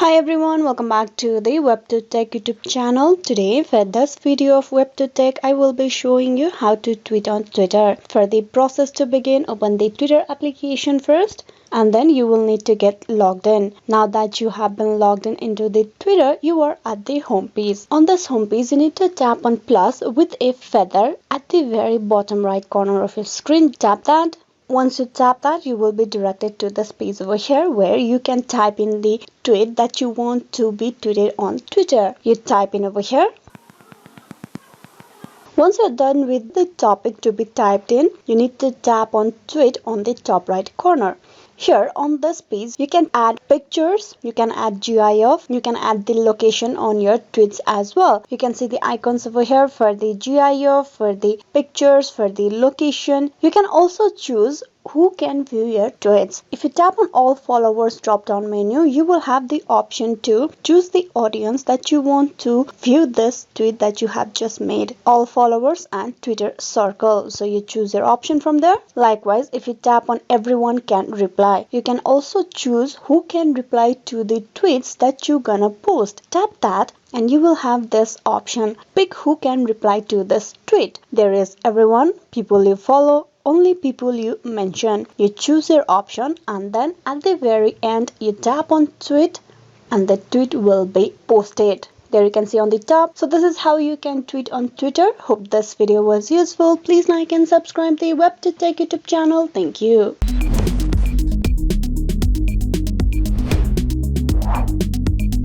Hi everyone, welcome back to the WebToTech YouTube channel. Today for this video of WebToTech, I will be showing you how to tweet on Twitter. For the process to begin, open the Twitter application first and then you will need to get logged in. Now that you have been logged in into the Twitter, you are at the home page. On this home page, you need to tap on plus with a feather at the very bottom right corner of your screen. Tap that. Once you tap that, you will be directed to this page over here where you can type in the tweet that you want to be tweeted on Twitter. You type in over here. Once you're done with the topic to be typed in, you need to tap on tweet on the top right corner. Here on this page, you can add pictures, you can add GIF, you can add the location on your tweets as well. You can see the icons over here for the GIF, for the pictures, for the location. You can also choose who can view your tweets. If you tap on all followers drop down menu, you will have the option to choose the audience that you want to view this tweet that you have just made. All followers and Twitter circle. So you choose your option from there. Likewise, if you tap on everyone can reply, you can also choose who can reply to the tweets that you're gonna post. Tap that and you will have this option. Pick who can reply to this tweet. There is everyone, people you follow, only people you mention. You choose your option and then at the very end you tap on tweet and the tweet will be posted. There you can see on the top. So this is how you can tweet on Twitter. Hope this video was useful. Please like and subscribe the WebToTech YouTube channel. Thank you.